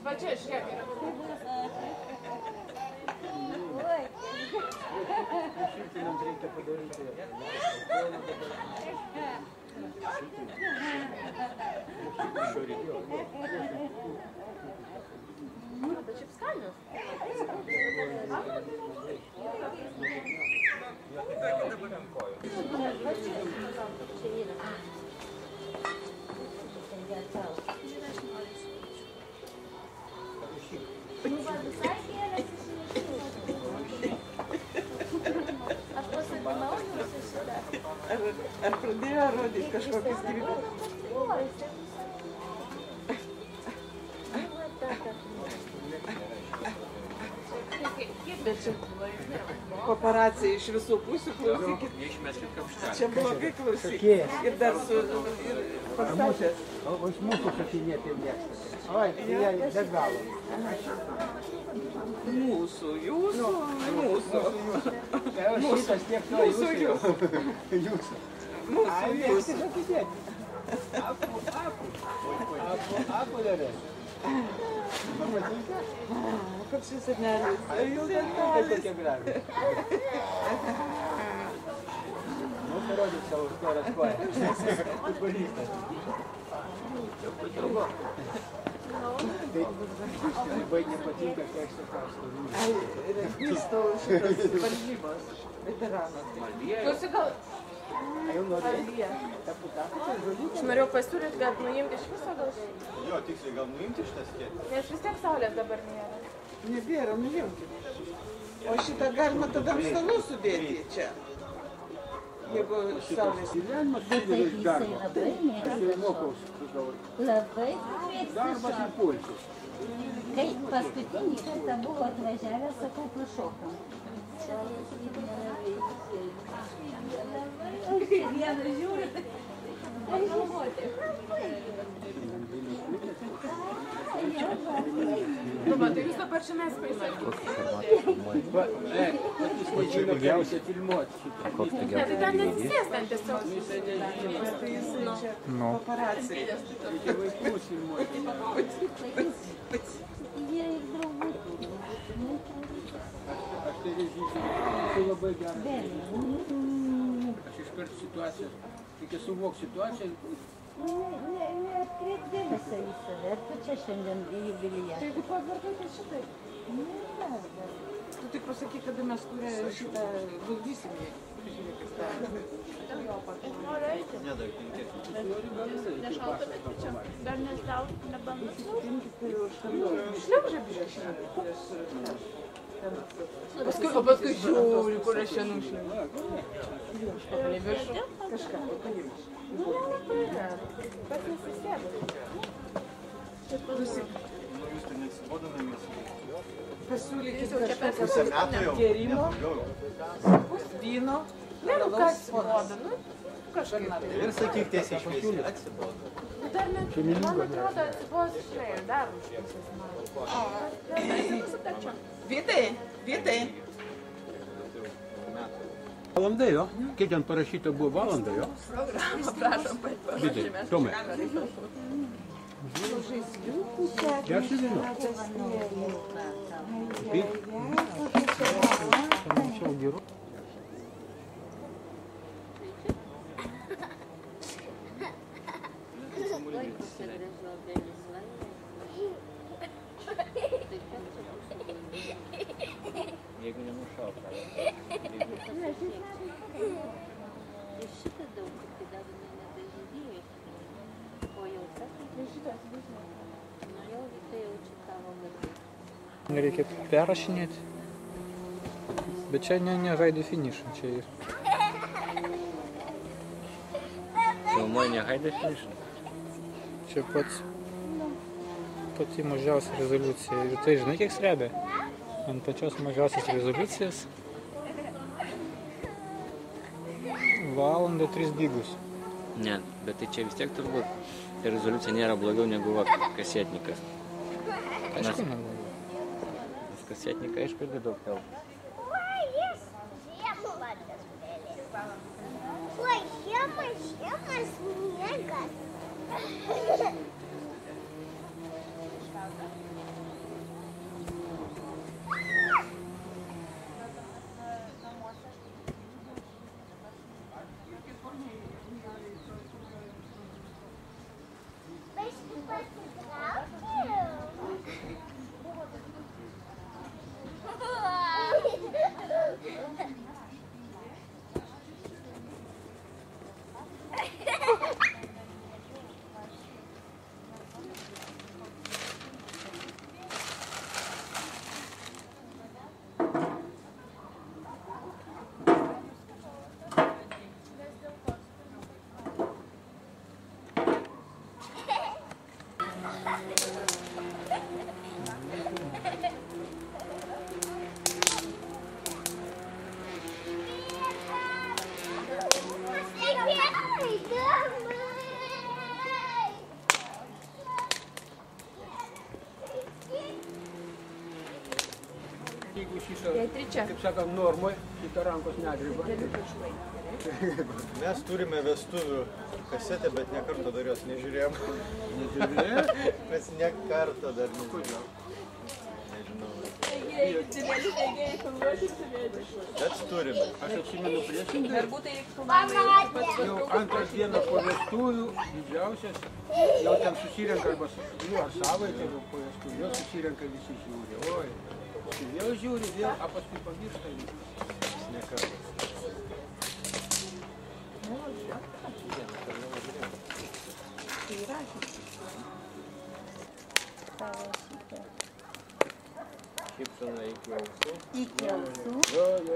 Va čia, žiūrėk. Mums reikia padaryti. Tai šiaip skanius. Ar pradėjo rodyti kažkokius gyvybės? Bet čia paparacija iš visų pusių, klausykit. Čia blogai klausykit. Ir dar su pastatės. O iš mūsų šakinėti mėgstate. Oi, jie be galo. Mūsų, jūsų, mūsų. Šitas tiek to jūsų. Jūsų. Mūsų, jūsų. Apu darė. Koks jis senelis. Jau Kokie gražūs. Nu, parodyk savo storas kojas. Futbolistas. Tai labai nepatinka, kai aš sakau. Regbisto šitas varžybos veteranas. Klausyk, aš norėjau pasiūlyti, kad nuimti iš viso gal šį. Jo, tiksliai, gal nuimti šitas kėdės? Nes vis tiek saulės dabar nėra. Nebėra, nuimkit. O šitą galima tada ant stalų sudėti čia. Jeigu saulės. Gyvenimas didelis darbas. Aš jau mokausi. Labai Darbas ir poilsis. kai paskutinį kartą buvo atvažiavęs, sakau, prašokam. Vieną žiūri, tai galvoti. Nu, bet tai jūs dabar čia mes paimate. Pigiausia filmuoti šitą. Ne, tai ten nesisės, ten tiesiog. Tai jis čia paparacija. Reikia vaikus filmuoti. Jie ir draugų. Aš tai režisierius labai gerai. Aš iškart situaciją, reikia suvokti situaciją. Neatkreip dėmesio į save. Ar tu čia šiandien jubiliją? Tai jeigu pavartote šitai. Tu tik pasakyk, kada mes turę šitą valdysimį. Žiūrėkis tą. Nedar kinkėti. Dar nesdaug, nebandus. Šliaužia biškai. O paskui žiūri, kur aš čia nušliau. Į viršų. Kažką, paimš. Nu, pats nesisėda. Nu, jūs tai nesibodame mes. Pasiūlykit Pusę kažką metų jau. gėrimo, Jau. vyno, Ne, nu ką atsiboda, nu kažkaip. Ir sakyk tiesiai šviesiai. Atsibodo. Nu dar net, man atrodo, atsibos žinai, ir dar už pusės metų. Vidai, Vidai. Valanda jo? Kiek ten parašyta buvo valanda jo? Prašom, Vidai, Tomai. Gersi vyno? Pamačiau gerų. Jeigu nenušauta. Ir šitą daug, kai dar nedažydėjai. O jau sakai, šitas bus. Nu jau, tai jau čia tavo vardu. Reikia perrašinėti. Bet čia ne haidai finišą. Čia ir... Filmuoji ne haidai finišą? Čia pati mažiausia rezoliucija. Ir tai žinai, kiek srebia? Ant pačios mažiausios rezoliucijos. Valandą 3 gigus. Ne, bet tai čia vis tiek turbūt ir rezoliucija nėra blogiau negu kasetnikas. Aišku, neblogai. Kasetnikai, aišku, irgi daug telpa. Ой, šiemas sniegas. Biškį pasitraukiau. Jeigu šitą, kaip sakant, normoj, šitą rankos nedriba. Mes turime vestuvių kasetę, bet ne kartą dar jos nežiūrėjom. Nežiūrėjom? Mes ne kartą dar nežiūrėjom. Nežinau. Bet turime. Aš atsimenu priešingai. Darbų tai filmavimai Jau antras dieną po vestuvių, didžiausias, jau ten susirenka arba ar savaitę, jau po vestuvių, jau susirenka visi žiūri. Oi, vėl žiūri, vėl, a paskui pamiršta. Ne kartą. Šypsena iki ausų. Iki ausų.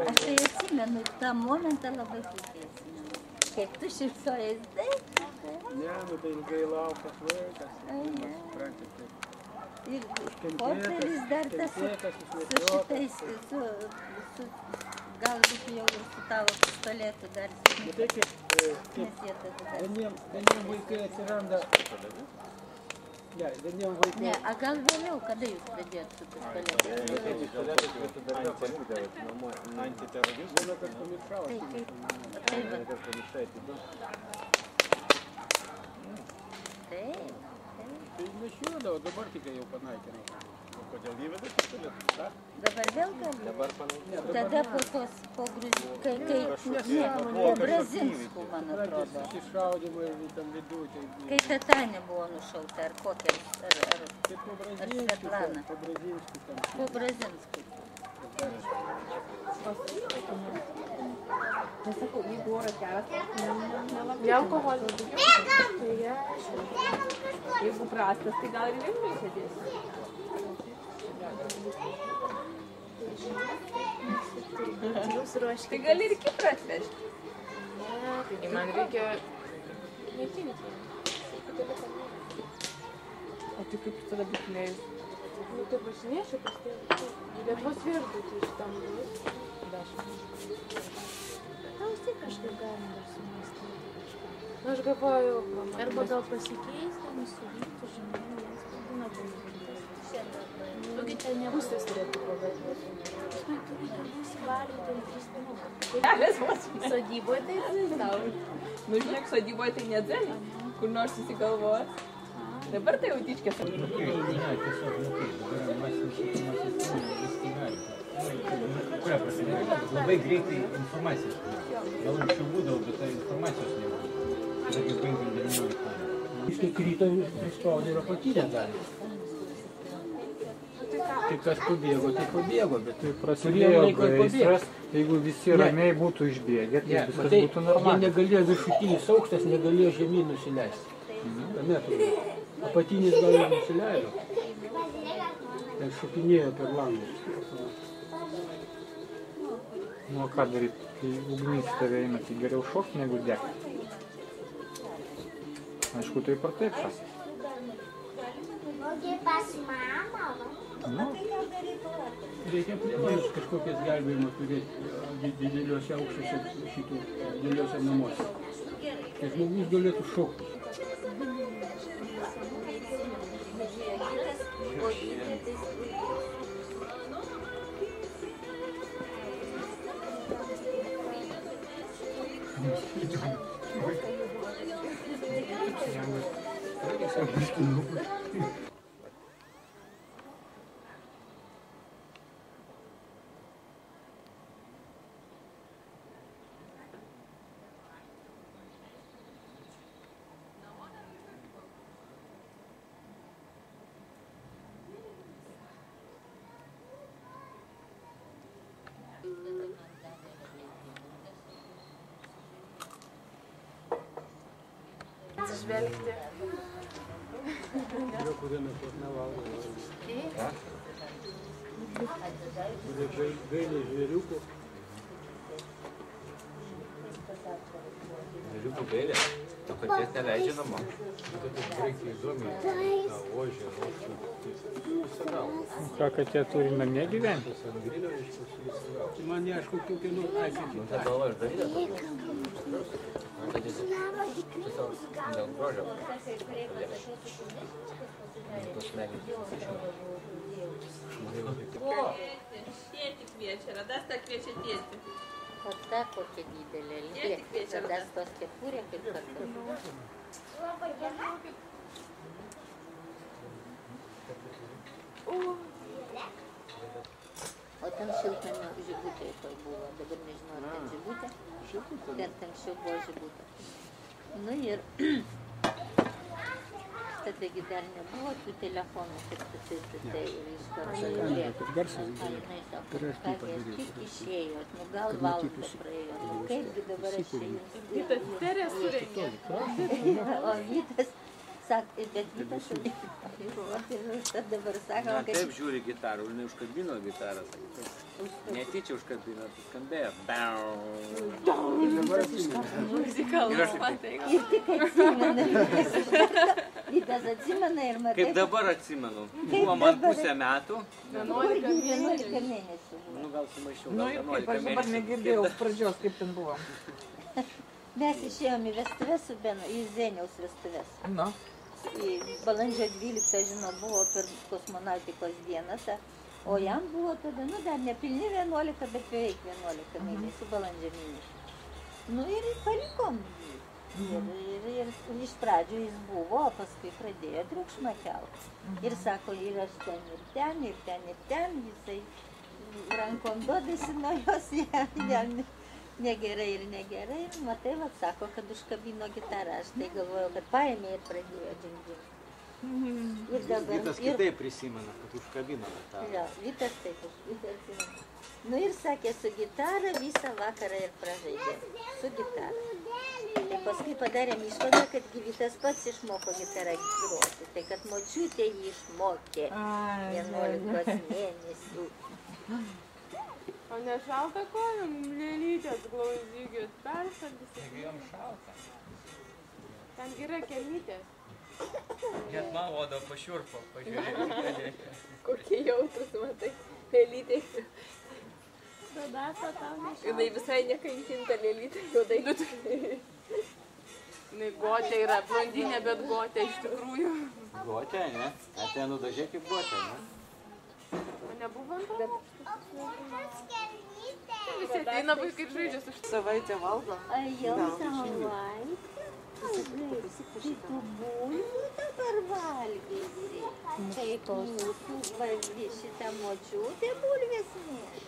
Aš tai atsimenu, tą momentą labai puikiai atsimenu. Kaip tu šypsojais, taip? Ne, nu tai ilgai lauktas vaikas. Praktiškai. Ir portfelis dar tas su šitais, galbūt jau ir su tavo pistoletu dar. Matai, kaip vieniem vaikai atsiranda. Vieniem vaikai. Ne, a gal vėliau, kada jūs pradėjot su pistoletu? Antiterorizmas. Būna, kad pamiršau. Taip. Tai nešiodavo, dabar tik jau panaikinau. O kodėl įvedė pistoletą? Dabar vėl gali? Dabar panaikino. Tada po tos, po Brazinskų, man atrodo. Susišaudymai tam vidu. Kai Tatanė buvo nušauta, ar kokia, ar Svetlana. Po Brazinskų tam. Po Brazinskų. Nesakau, jeigu oras geras, ne alkoholis. Jeigu prastas, tai gal ir vilniui sėdėsi. Tai gali ir Kiprą atvežti. Tai man reikia... O tai kaip tada būtinai? Nu tai pasinėšiu pas tai. Lietuvos viešbutį iš tam bus. 10. Gal vis tiek kažkaip galima dar sumąstyti kažką. Nu aš galvoju, Arba gal pasikeisti, nusivykti, žinai, nes būna pamatyti. Nugi ten nebus tas turėtų pavadinti. Aš man turiu nesivalyti ant 3 minutų. Sodyboje tai žinau. nu žinok, sodyboje tai nedėl, kur nors susigalvos. Dabar tai jau tyčkės. Kuria prasme? Labai greitai informacijos. Gal anksčiau būdavo, bet tai informacijos nebuvo. Tai kaip 5-19 metų. Jis kai kryto, prispaudė ir apatinę dalį. Tai kas pabėgo, tai pabėgo, bet Tai prasidėjo gaisras, jeigu visi ramiai būtų išbėgę, tai viskas būtų jie normaliai. negalėjo, viršutinis aukštas negalėjo žemyn nusileisti. Tame turėjo. Apatinis gal ir nusileido. Ir šokinėjo per langus. Nu, o ką daryti, kai ugnis tave eina, tai geriau šokti negu degti. Aišku, taip ar taip tas. Nu, Reikia priemonės kažkokias gelbėjimo turėti dideliuose aukštuose šitų dideliuose namuose. Tai žmogus galėtų šokti. Atsižvelgti. Yra, kurie mėsos nevalgo. Kurie gailė žvėriukų. Žvėriukų gailė? To paties neleidžia namo. Tai reikia įdomiai, tą ožį, rokščių. Ką, kad jie turi namie gyventi? Sangrinio reiškia su įsirauti. Man neaišku, kokie Nu, tai gal aš darydė. Kad jis tiesiog dėl grožio. Tos smegenys. Tėti kviečia, Radasta kviečia tėti. O ta kokia didelė lė. Radastos kepurė kaip kartu. O ten šiltnamio žibutė toj buvo, dabar nežinau, ar ten žibutė. Ten anksčiau buvo žibutė. Nu ir tadagi dar nebuvo tų telefonų, kaip tai iš karto jinai sako, ką jie tik išėjot, nu gal valanda praėjo, nu kaipgi dabar aš čia o Vytas sako, bet Vytas ir dabar sako, kad... Taip žiūri gitarą, jinai užkabino gitarą, netyčia užkabino, tai skambėjo. Muzikalus matai. Ir tik atsimena, Vytas atsimena ir matai. Kaip dabar atsimenu, buvo man pusę metų. 11 mėnesių. Nu gal sumaišiau, Nu gal ir 11 kaip, aš dabar negirdėjau pradžios, kaip ten buvo. Mes išėjom į vestuves su Benu, į Zeniaus vestuves. Nu. Balandžio 12, žinau, buvo per kosmonautikos dieną, o jam buvo tada, nu dar nepilni 11, bet beveik 11 mėnesių, balandžio mėnesį. Nu ir palikom. Ir iš pradžių jis buvo, o paskui pradėjo triukšmą kelti. Ir sako, ir aš ten, ir ten, ir ten, ir ten, jisai rankom duodasi nuo jos, jam negerai ir negerai. Ir matai, vat, sako, kad užkabino gitarą. Aš tai galvojau, kad paėmė ir pradėjo džing-džing. Ir dabar... Vytas kitaip prisimena, kad užkabino tą. Jo, Vytas taip, Vytas atsimena. Nu ir sakė, su gitarą visą vakarą ir pražaidė. Su gitarą. Tai paskui padarėm išvadą, kad Vytas pats išmoko gitarą groti. Tai kad močiutė jį išmokė 11 mėnesių. O ne šalta kojom, lėlytės glauzygės, peršaldys. Jeigu jom šalta. Ten yra kelnytės. Net man oda pašiurpo, pažiūrėjau. Kokie jautrus, matai, lėlytė. Radasta tau nešalta. Jinai visai nekankinta lėlytė, juodai. Jinai Gotė yra blondinė, bet Gotė iš tikrųjų. Gotė, ne? A ten nudažė kaip Gotė, ne? O nebuvo antrą? Visi ateina vaikai ir žaidžia su šitą. Savaitę valgo. Jau savai. Tai tu bulvių dabar valgysi. Kaip mūsų šitą močiutė bulvės mėž.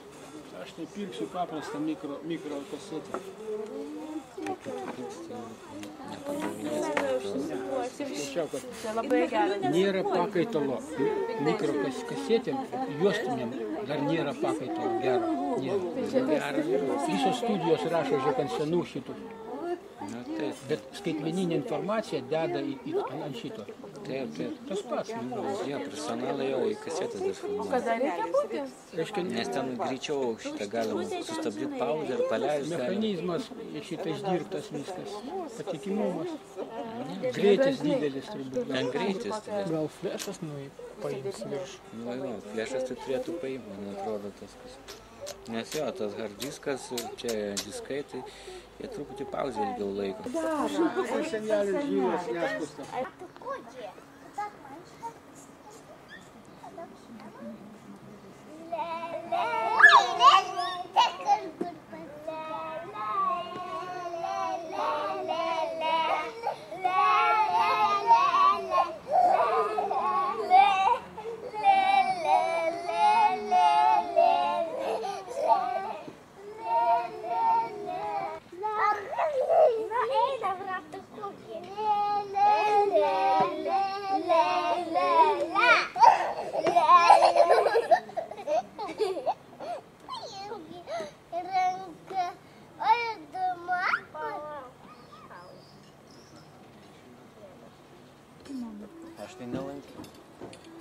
Aš tai pirksiu paprastą mikrokasetę. Skaičiau, kad Labai gerai. nėra pakaitalo. Mikrokasetėm, juostinėm dar nėra pakaitalo. Gero. Visos studijos rašo, žiūrėk, ant senų šitų. Bet skaitmeninė informacija deda ant šito. Taip, taip. Tas pats. Jo, personalai jau į kasetės dar filmuoja. Kada reikia būti? Nes ten greičiau šitą galima sustabdyti pauzę ir paleisti. Mechanizmas šitas dirbtas viskas. Patikimumas. Greitis didelis turbūt. Ten greitis. Gal flešas paims virš. Nu, jo, flešas tai turėtų paimti, man atrodo tas kas. Nes jo, tas hard diskas, čia diskai, tai jie truputį pauzę ilgiau laiko. Senelis žyvas neskustas.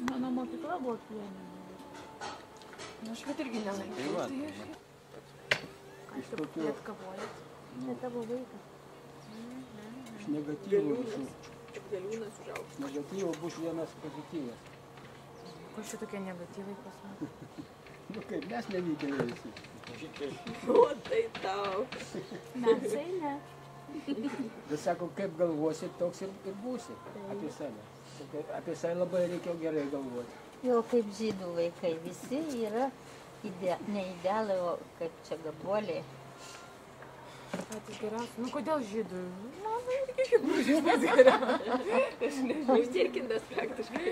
Mano mokykla buvo pieninė. Nu, aš bet irgi nelaikiau. Iš tokių Net kavojat. Čia tavo vaikas. iš negatyvų visų. Dėliūnas užaugs. Negatyvo bus vienas pozityvas. Ko šitokie negatyvai pas mus? Nu kaip, mes nevykėliai visi. O, tai tau. Mesai ne. Bet sako, kaip galvosi, toks ir būsi apie save. Apie save labai reikia gerai galvoti. Jo, kaip žydų vaikai, visi yra ne idealai, o kaip čia gabuoliai. Patys geriausi. Nu, kodėl žydų? Man irgi kaip žydų pats geriausi. Aš nežinau, ištirkintas praktiškai.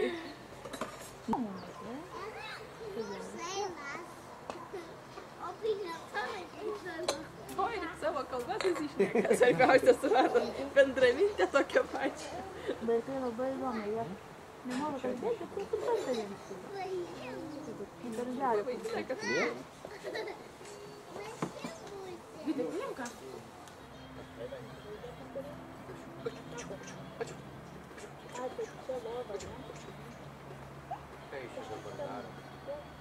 Oi, ir savo kalbas susišneka. Svarbiausia surado bendramintę tokią pačią. Vaikai labai įdomu, jie nenori kalbėti, bet tai supranta jiems. Darželį. Vidė, priimka. Ką iš čia dabar daro?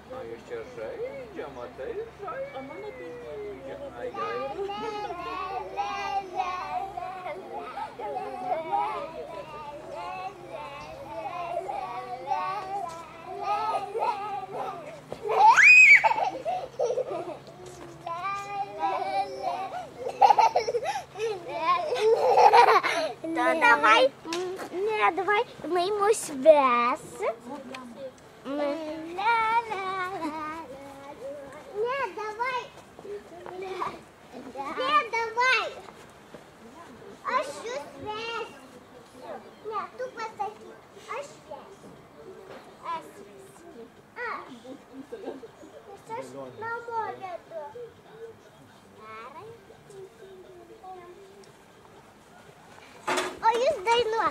O jūs čia žaidžia, matai, žaidžia. O mano Žaidžia, ai, ai. Давай, не, давай, мы ему связь. Не, давай. Не, давай. А что связь? Нет, тупо таки. А связь? А связь? А. Что ж на море-то? Ой, jūs dainuo.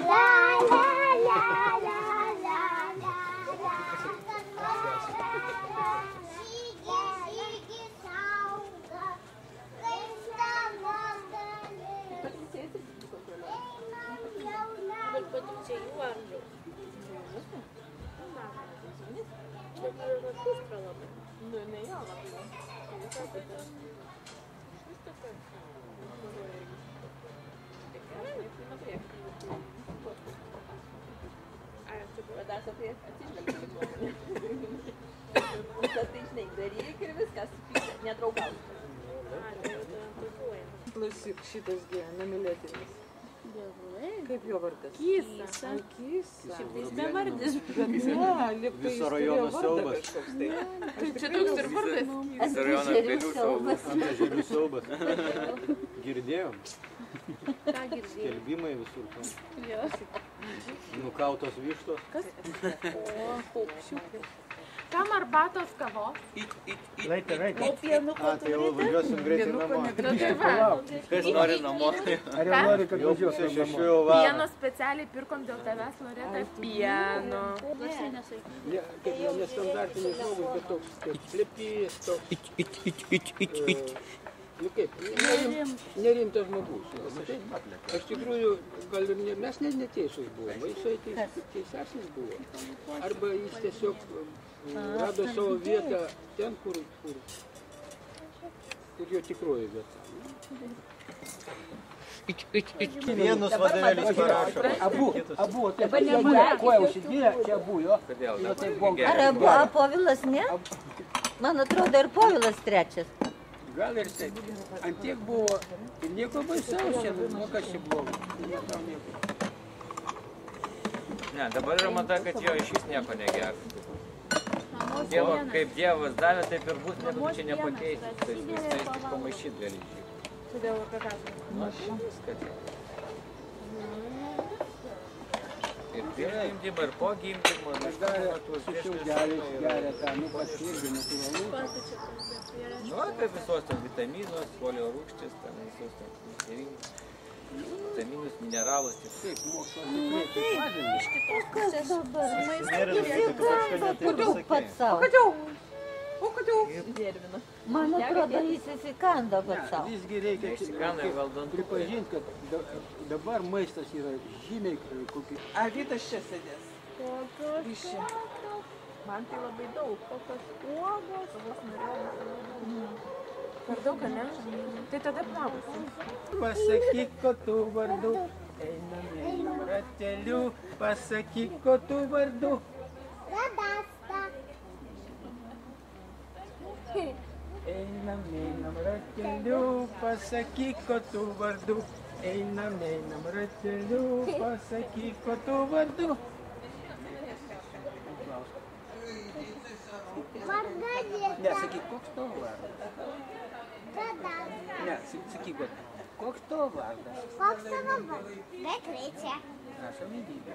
La, la, la, la, la, la, la. Žygi, žygi, sauga, kaip tavo dalis. Einam jauna. Bet pati čia jų amžiaus. Bet ir kustra labai. Nu, ne jo labai. Bet apie atsižvelgti žmonės. Visą tai žinai, daryk ir viskas, nedraugauti. Klausyk, šitas gyvena, namylėtinis. Dievui. Kaip jo vardas? Kysa. Kysa. Šiaip tai jis bevardis. Ne, liptai Viso rajono siaubas. Tai čia toks ir vardas. Viso rajono pelių siaubas. Antželių siaubas. Girdėjom? Ką girdėjai? Skelbimai visur ten. Jo. Nukautos vištos. Kas? O, paukščiukai. Kam arbatos kavos? O pienuko A, tai jau važiuosim greitai namo. Nu tai va. Kas nori namo? Ar jau nori, kad Jau važiuosim pusė namo? 6 jau varo. Pieno specialiai pirkom dėl tavęs, Loreta, pieno. Garsiai nesakyk. Ne, kaip jau nestandartinis žmogus, bet toks kaip plepys, toks. Nu kaip, nerimtas žmogus. Matai, aš tikrųjų, gal ir mes neteisūs buvome, jisai teisesnis buvo. Arba jis tiesiog rado savo vietą ten, kur jo tikroji vieta. Vienus vadovėlius parašo. Abu, kuo užsidėjo, čia abu jo. Kodėl? Ar abu, a Povilas ne? Man atrodo, ir Povilas trečias. Gal ir taip. Antiek buvo ir nieko baisaus čia, nu kas čia blogo. Ne, dabar yra mada, kad jo iš vis nieko negertų. Dievo, kaip Dievas davė, taip ir bus, nebūtų čia nepakeisi. Tai visais tik pamaišyt gali žiūrėti. Todėl apie ką? Nu, viskas. Ir prieš gimdymą, ir po gimdymo. Aš darė su šiaudeliais geria tą, nu pats irgi natūralu. Nu, apie visos tos vitaminus, folio rūgštis, ten visos tos vitaminus, mineralus. Taip, mokslas tikrai taip mažina. Iš kitos pusės Kur daug pats savo. O kodėl? Nervina. Man atrodo, jis įsikando pats savo. Visgi reikia Išsikanda į valdantą. pripažinti, kad dabar maistas yra žymiai kokį. A Vytas čia sėdės. Ryši. Man tai labai daug. Kokios uogos, vos norėjau. Per daug, ne? Tai tada plausi. Pasakyk, ko tu vardu, einam rateliu, pasakyk, ko tu vardu. Radasta. Einam rateliu, pasakyk, ko tu vardu. Einam rateliu, pasakyk, ko tu vardu. Margarita. Ne, sakyk, koks tavo vardas? Radasta. Ne, sakyk, koks tavo vardas? Koks tavo vardas? Beatričė. Prašom lygybę.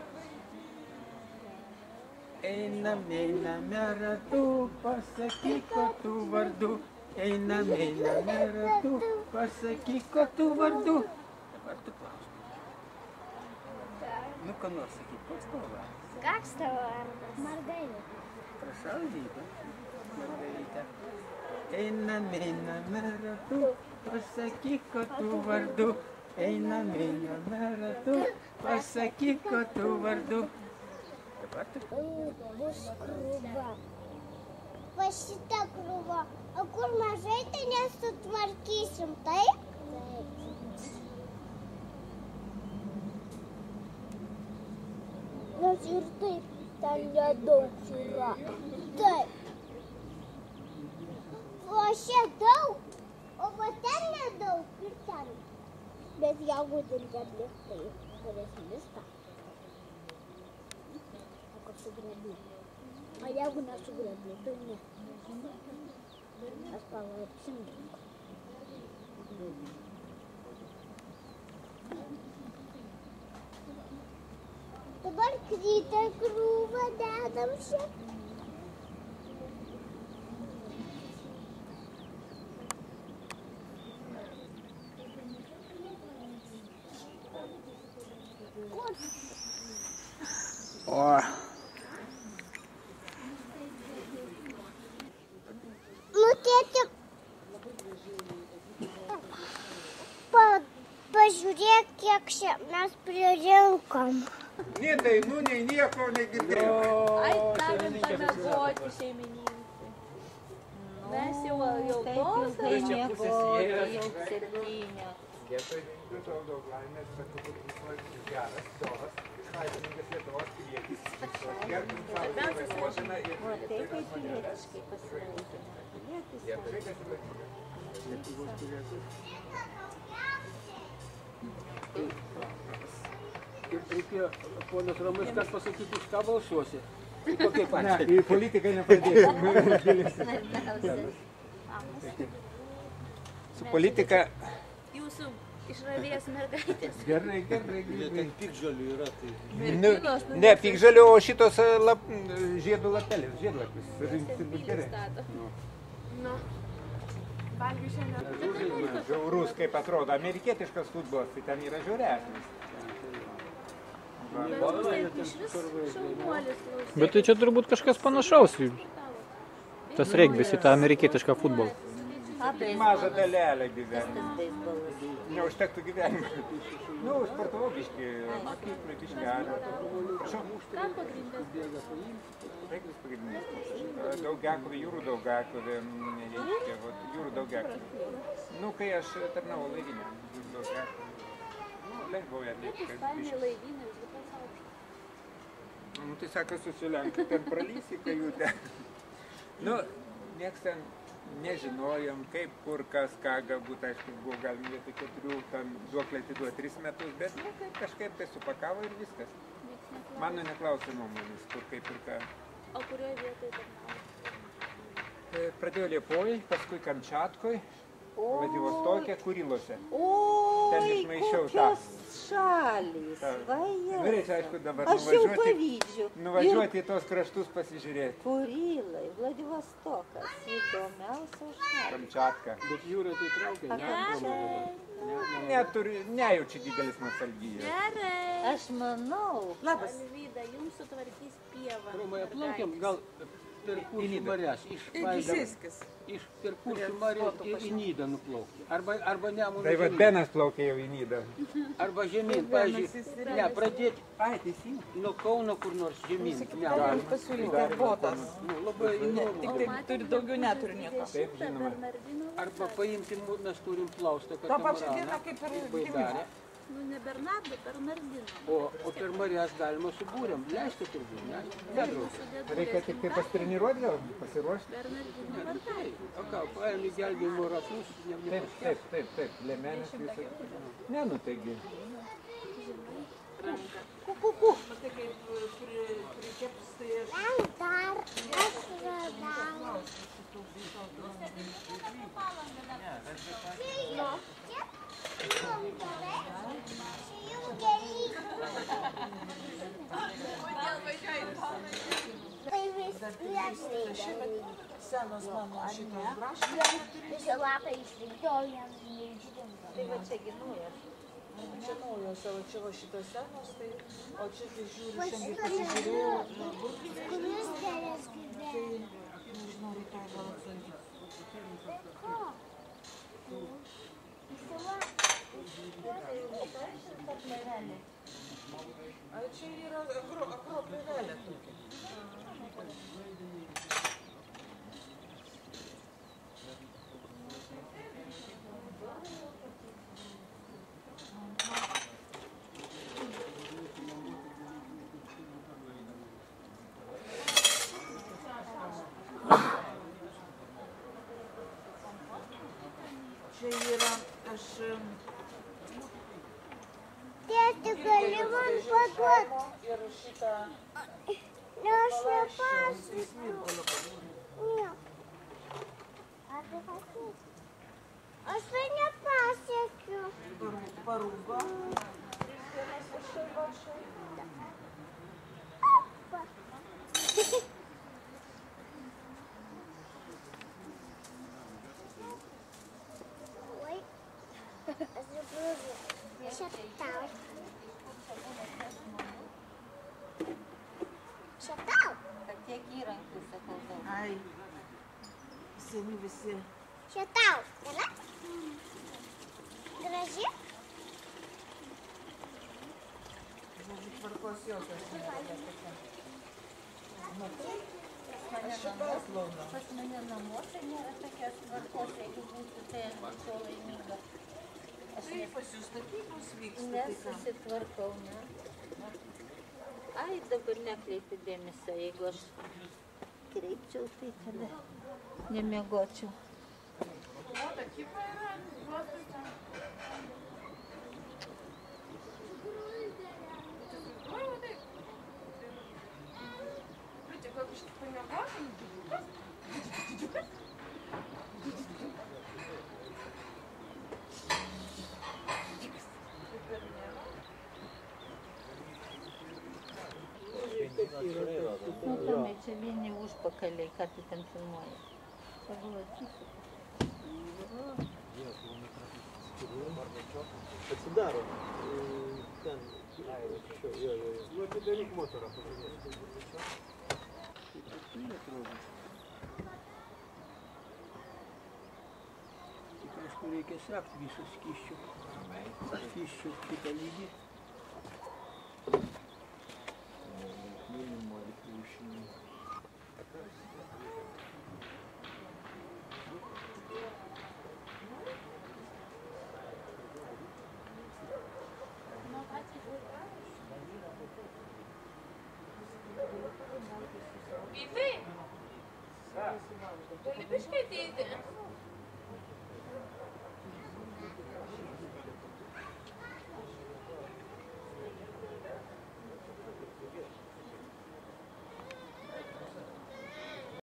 Einame ratu, pasakyk, ko tu vardu. Einame ratu, pasakyk, ko tu vardu. Dabar tu klausk. Nu, ką nors sakyk, koks tavo vardas? Koks tavo vardas? Margarita. Prašau lygybę, Margarita. Einame ratu, pasakyk, ko tu vardu. Einame ratu, pasakyk, ko tu vardu. Dabar tu. Bus krūva. Va šita krūva. O kur mažai, tai nesutvarkysim, taip? Nors ir taip, ten nedaug yra. Taip. O čia daug, o va ten nedaug ir ten. Bet jeigu dilgėlis, tai turės viską. O kad sugrabė. O jeigu nesugrabė, tai ne. Aš palaipsim. Dabar krytą krūvą dedam šiek. O, Nu, tėti, pažiūrėk, kiek čia mes pririnkom. Nei dainų, nei nieko negirdėjau. Ai, davėm pamiegoti šeimininkai. Mes jau tos Tai miegoti, jau 7. Dėkui, daug laimės, kad tu būtum visąlaik geras, doras, sąžiningas Lietuvos pilietis. Gerbim savo motiną ir O taip kaip pilietiškai pasveikina. Lietuvos pilietis. Ir reikėjo, ponas Romaiskas, pasakyti, už ką balsuosi. Kokiai pačiai? Į politiką nepradėsim. Su politika... jūsų išravėjęs mergaitės. Gerai. Ten pikžolių yra, tai... Ne, pikžolių, o šitos žiedų lapelis, žiedlapis. Gerai. Nu, valgiu šiandien. Žiaurus, kaip atrodo, amerikietiškas futbolas, tai ten yra žiauresnis. bet tai čia turbūt kažkas panašaus. Tas regbis į tą amerikietišką futbolą. Tai maža dalelė gyvenime. Neužtektų gyvenime. Nu, sportavau biškį, mokyklai biškelį. Prašau. Ką pagrindės? Regbis pagrindinis. Daugiakovė, jūrų daugiakovė, jūrų daugiakovė. Nu, kai aš tarnavau laivinę, jūrų daugiakovė. Lengvau ją Kaip jūs paėmė laivynę, jūs visas aukštas? Nu, tai sako, susilenkiu, ten pralysi kajutę. Nu, nieks ten nežinojom, kaip, kur, kas, ką, galbūt, aišku, buvo galima vietoj 4, ten duoklę atiduoti 3 metus, bet nu, kažkaip tai supakavo ir viskas. Mano neklausė nuomonės, kur, kaip ir ką. O kurioje vietoje tarnavo? Pradėjau Liepojai, paskui Kamčiatkoj, Vladivostokė, Kurilose. Ten Oi, išmaišiau tą. kokios šalys. Norėčiau, aišku, dabar Aš jau pavydžiu. nuvažiuoti į tos kraštus pasižiūrėti. Kurilai, Vladivostokas, įdomiausia šalis. Kamčiatka. Bet jūra tai traukia, Nejaučiu didelis nostalgijos. Gerai. Aš manau. Labas. Alvyda, jums sutvarkys pievą. Romai, aplaukiam, gal per Kuršių marias. Iš per Kuršių marias į Nidą nuplaukti. Arba Nemuno Tai va žemyn. Benas plaukė jau į Nidą. Arba žemyn, pavyzdžiui, ne, pradėti nuo Kauno kur nors žemyn. Galim pasiūlyti botas. Nu, labai įdomu. Tik tai turi daugiau neturi nieko. Taip, žinoma. Arba paimti, mes turim plaustą Ta pačia diena kaip ir Baidarę. Nu, ne Bernardo, Bernardino. O per marias galima su būriam. Leisti turbūt, ne? Nedraugia. Reikia tik tai pasitreniruoti gal, pasiruošti. Bernardino Tai, vartai. o ką, paėmė gelbėjimo ratus, Taip, lemenis visą. Ne, nu taigi. Kukuku. Matai, kaip prikeps, tai aš... Dar, aš radau. Senos mano šitos braškės. Visi lapai išrinkti, o jiems neišrinkti. Tai va čia ginuojas. Čia naujos, o čia va šitos senos, tai... O čia tai žiūriu, šiandien pasižiūrėjau. Kuris geras gyvena? Tai, nežinau, rytoj gal atsargyti. Ko? A čia yra akroplėvelė tokia. Čia yra, aš... Tėti, gali man paduoti? Ir šitą... Ne, aš nepasiekiu. Ne. Ar tu pasiekiu? Aš tai nepasiekiu. Parūgo. Oi. Atsiprašau. Šatau. Šatau. Kad tiek įrankių, sakau, daug. Ai, seni visi. Šatau. Gana? Graži? Žodžiu, tvarkos jokios nėra. Matai? Aš šitos launa. Pas mane namuose nėra tokios tvarkos, jeigu būtų, tai aš būčiau laiminga. Aš Tai pas jūs statybos vyksta, tai ką? nesusitvarkau, ne? Ai, dabar nekreipiu dėmesio, jeigu aš kreipčiau, tai tada nemiegočiau. O, ta kipa yra, duotas ten. Oi, va taip. Liučia, gal biškį pamiegosim? Nu, tomai, čia vieni užpakaliai, ką tu ten filmuoji. Paglodysiu. Atsidaro. Ten. Jo. Nu, atidaryk motorą. Tik aišku, reikia sekti visus skysčius. Skysčius kitą lygį. Vytai? Gali biškai ateiti?